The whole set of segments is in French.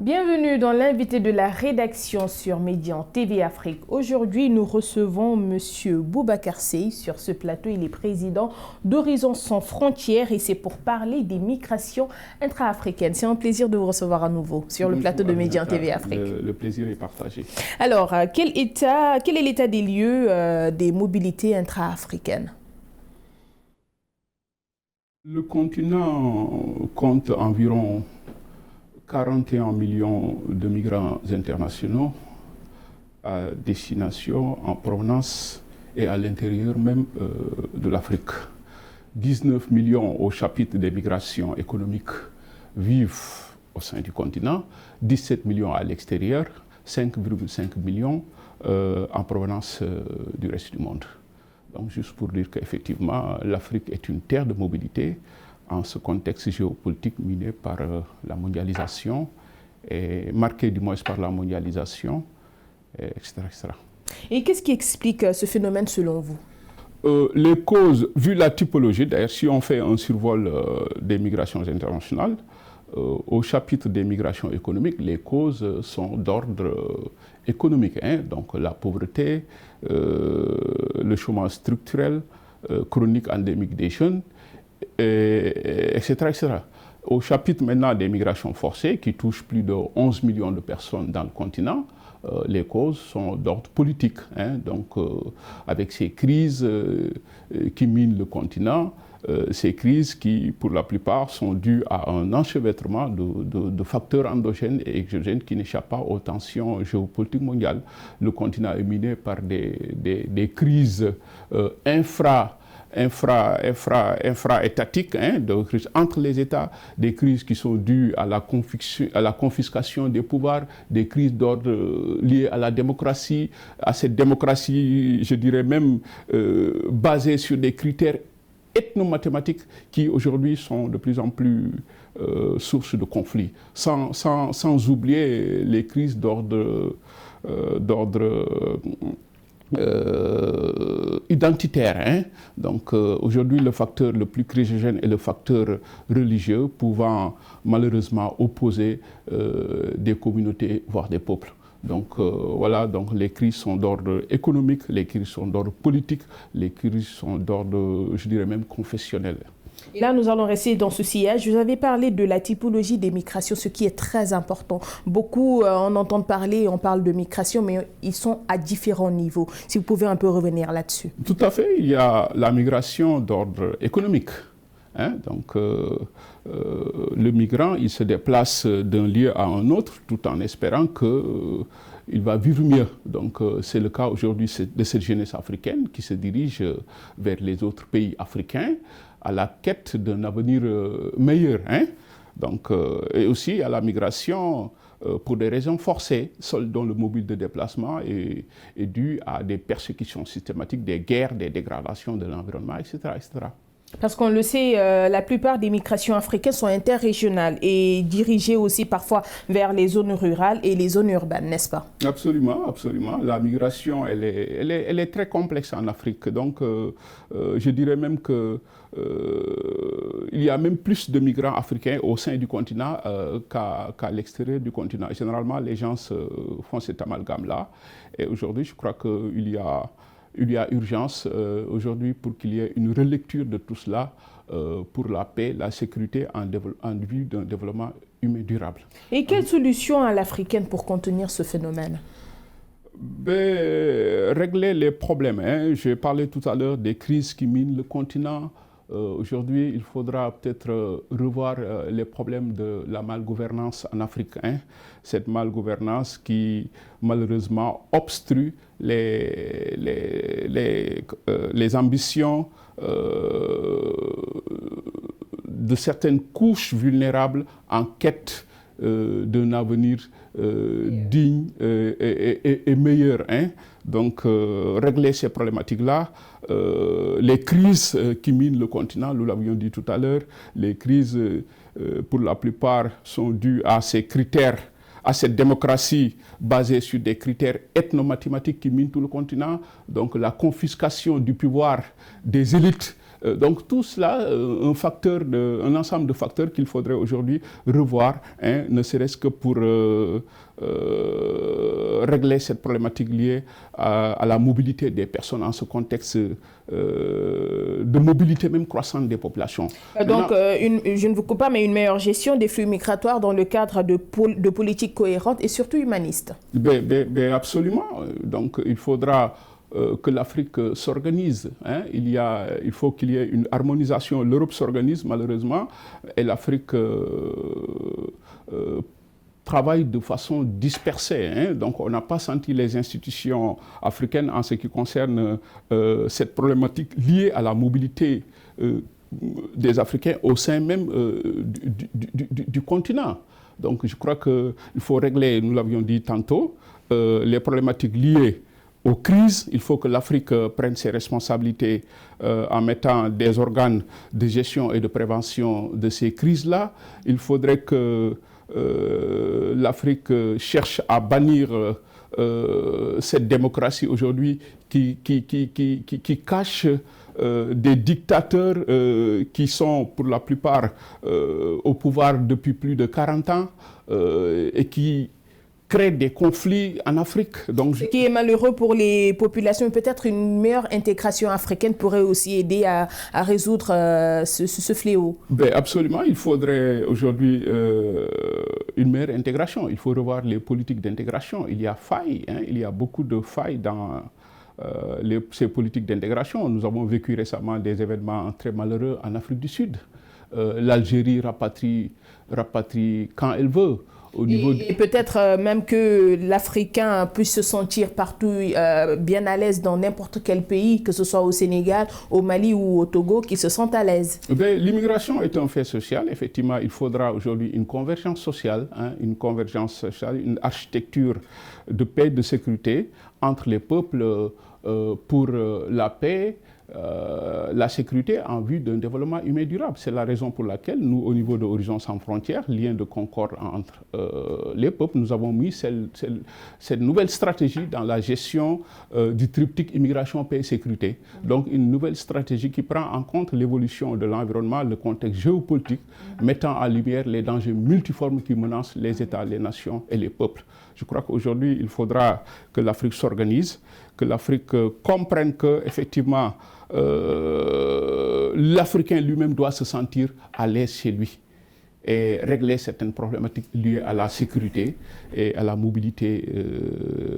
Bienvenue dans l'invité de la rédaction sur Médian TV Afrique. Aujourd'hui, nous recevons Monsieur Boubacar Seye. Sur ce plateau, il est président d'Horizon Sans Frontières et c'est pour parler des migrations intra-africaines. C'est un plaisir de vous recevoir à nouveau sur le plateau de Médian TV Afrique. Le plaisir est partagé. Alors, quel est l'état des lieux des mobilités intra-africaines? Le continent compte environ 41 millions de migrants internationaux à destination, en provenance et à l'intérieur même de l'Afrique. 19 millions au chapitre des migrations économiques vivent au sein du continent, 17 millions à l'extérieur, 5,5 millions en provenance du reste du monde. Donc juste pour dire qu'effectivement, l'Afrique est une terre de mobilité en ce contexte géopolitique miné par la mondialisation, et marqué du moins par la mondialisation, etc., etc. Et qu'est-ce qui explique ce phénomène selon vous? Les causes, vu la typologie, d'ailleurs si on fait un survol des migrations internationales, au chapitre des migrations économiques, les causes sont d'ordre économique, donc la pauvreté, le chômage structurel, chronique endémique des jeunes, etc., etc. Au chapitre maintenant des migrations forcées, qui touchent plus de 11 millions de personnes dans le continent, les causes sont d'ordre politique, donc avec ces crises qui minent le continent, ces crises qui, pour la plupart, sont dues à un enchevêtrement de facteurs endogènes et exogènes qui n'échappent pas aux tensions géopolitiques mondiales. Le continent est miné par des crises infra-étatiques, de crises entre les États, des crises qui sont dues à la confiscation des pouvoirs, des crises d'ordre liées à la démocratie, à cette démocratie, je dirais même, basée sur des critères ethnomathématiques qui aujourd'hui sont de plus en plus source de conflits, sans oublier les crises d'ordre identitaire. Donc aujourd'hui le facteur le plus crisogène est le facteur religieux, pouvant malheureusement opposer des communautés, voire des peuples. Donc voilà, donc les crises sont d'ordre économique, les crises sont d'ordre politique, les crises sont d'ordre, je dirais même, confessionnel. Et là, nous allons rester dans ce sillage. Vous avez parlé de la typologie des migrations, ce qui est très important. Beaucoup en entendent parler, on parle de migration, mais ils sont à différents niveaux. Si vous pouvez un peu revenir là-dessus. Tout à fait. Il y a la migration d'ordre économique. Donc, le migrant, il se déplace d'un lieu à un autre tout en espérant qu'il va vivre mieux. Donc, c'est le cas aujourd'hui de cette jeunesse africaine qui se dirige vers les autres pays africains à la quête d'un avenir meilleur. Donc, et aussi à la migration pour des raisons forcées, seul dont le mobile de déplacement est dû à des persécutions systématiques, des guerres, des dégradations de l'environnement, etc., etc. Parce qu'on le sait, la plupart des migrations africaines sont interrégionales et dirigées aussi parfois vers les zones rurales et les zones urbaines, n'est-ce pas? Absolument, absolument. La migration, elle est très complexe en Afrique. Donc, je dirais même que il y a même plus de migrants africains au sein du continent qu'à l'extérieur du continent. Et généralement, les gens font cet amalgame-là. Et aujourd'hui, je crois qu'il y a urgence aujourd'hui pour qu'il y ait une relecture de tout cela pour la paix, la sécurité en vue d'un développement humain durable. Et quelle solution à l'africaine pour contenir ce phénomène? Régler les problèmes. J'ai parlé tout à l'heure des crises qui minent le continent. Aujourd'hui, il faudra peut-être revoir les problèmes de la malgouvernance en Afrique. Cette malgouvernance qui, malheureusement, obstrue les ambitions de certaines couches vulnérables en quête d'un avenir digne et meilleur. Donc, régler ces problématiques-là, les crises qui minent le continent, nous l'avions dit tout à l'heure, les crises, pour la plupart, sont dues à ces critères, à cette démocratie basée sur des critères ethnomathématiques qui minent tout le continent. Donc, la confiscation du pouvoir des élites Donc tout cela, un ensemble de facteurs qu'il faudrait aujourd'hui revoir, hein, ne serait-ce que pour régler cette problématique liée à la mobilité des personnes en ce contexte de mobilité même croissante des populations. Donc, je ne vous coupe pas, mais une meilleure gestion des flux migratoires dans le cadre de politiques cohérentes et surtout humanistes. Absolument. Donc, il faudra que l'Afrique s'organise. Hein. Il faut qu'il y ait une harmonisation. L'Europe s'organise malheureusement et l'Afrique travaille de façon dispersée. Hein. Donc on n'a pas senti les institutions africaines en ce qui concerne cette problématique liée à la mobilité des Africains au sein même du continent. Donc je crois qu'il faut régler, nous l'avions dit tantôt, les problématiques liées aux crises. Il faut que l'Afrique prenne ses responsabilités en mettant des organes de gestion et de prévention de ces crises-là. Il faudrait que l'Afrique cherche à bannir cette démocratie aujourd'hui qui cache des dictateurs qui sont pour la plupart au pouvoir depuis plus de 40 ans et qui créent des conflits en Afrique. Donc, ce qui est malheureux pour les populations, peut-être une meilleure intégration africaine pourrait aussi aider à résoudre ce fléau. Absolument, il faudrait aujourd'hui une meilleure intégration. Il faut revoir les politiques d'intégration. Il y a faille, hein, il y a beaucoup de failles dans ces politiques d'intégration. Nous avons vécu récemment des événements très malheureux en Afrique du Sud. L'Algérie rapatrie quand elle veut. Et peut-être même que l'Africain puisse se sentir partout bien à l'aise dans n'importe quel pays, que ce soit au Sénégal, au Mali ou au Togo, qu'ils se sentent à l'aise. L'immigration est un fait social. Effectivement, il faudra aujourd'hui une convergence sociale, une architecture de paix, de sécurité entre les peuples pour la paix, la sécurité en vue d'un développement humain durable. C'est la raison pour laquelle nous, au niveau de Horizon Sans Frontières, lien de concorde entre les peuples, nous avons mis cette nouvelle stratégie dans la gestion du triptyque immigration, paix et sécurité. Donc une nouvelle stratégie qui prend en compte l'évolution de l'environnement, le contexte géopolitique, mettant en lumière les dangers multiformes qui menacent les États, les nations et les peuples. Je crois qu'aujourd'hui, il faudra que l'Afrique s'organise, que l'Afrique comprenne qu'effectivement, l'Africain lui-même doit se sentir à l'aise chez lui et régler certaines problématiques liées à la sécurité et à la mobilité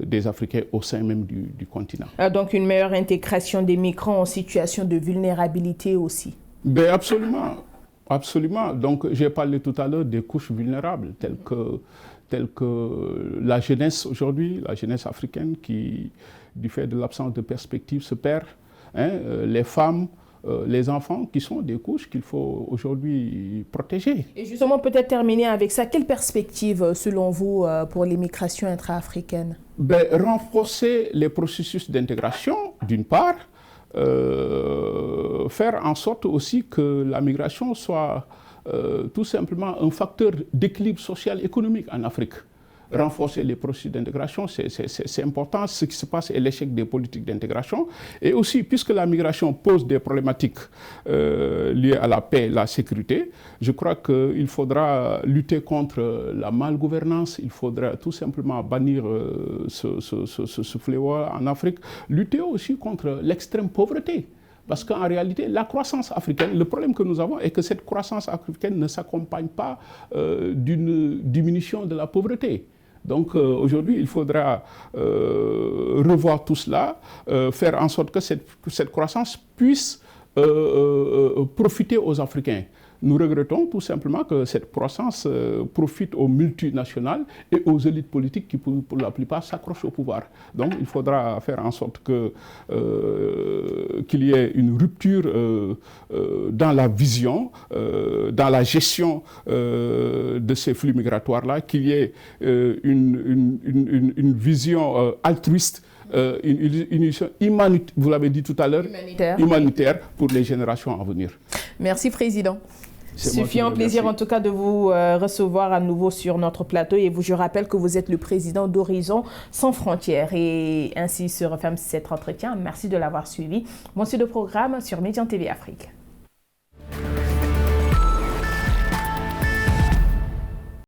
des Africains au sein même du continent. Donc une meilleure intégration des migrants en situation de vulnérabilité aussi. Absolument, absolument. Donc j'ai parlé tout à l'heure des couches vulnérables telles que la jeunesse aujourd'hui, la jeunesse africaine qui, du fait de l'absence de perspective, se perd. Hein, les femmes, les enfants qui sont des couches qu'il faut aujourd'hui protéger. Et justement, peut-être terminer avec ça, quelle perspective selon vous pour les migrations intra-africaines? Renforcer les processus d'intégration d'une part, faire en sorte aussi que la migration soit tout simplement un facteur d'équilibre social et économique en Afrique. Renforcer les processus d'intégration, c'est important, ce qui se passe est l'échec des politiques d'intégration. Et aussi, puisque la migration pose des problématiques liées à la paix et la sécurité, je crois qu'il faudra lutter contre la malgouvernance, il faudra tout simplement bannir ce fléau en Afrique, lutter aussi contre l'extrême pauvreté. Parce qu'en réalité, la croissance africaine, le problème que nous avons est que cette croissance africaine ne s'accompagne pas d'une diminution de la pauvreté. Donc aujourd'hui, il faudra revoir tout cela, faire en sorte que cette croissance puisse profiter aux Africains. Nous regrettons tout simplement que cette croissance profite aux multinationales et aux élites politiques qui, pour la plupart, s'accrochent au pouvoir. Donc, il faudra faire en sorte qu'il y ait une rupture dans la vision, dans la gestion de ces flux migratoires-là, qu'il y ait une vision altruiste, une vision humanitaire, vous l'avez dit tout à l'heure, humanitaire pour les générations à venir. Merci, Président. Ce fut un plaisir en tout cas de vous recevoir à nouveau sur notre plateau et je rappelle que vous êtes le président d'Horizon Sans Frontières et ainsi se referme cet entretien. Merci de l'avoir suivi. Bon, c'est le programme sur Médian TV Afrique.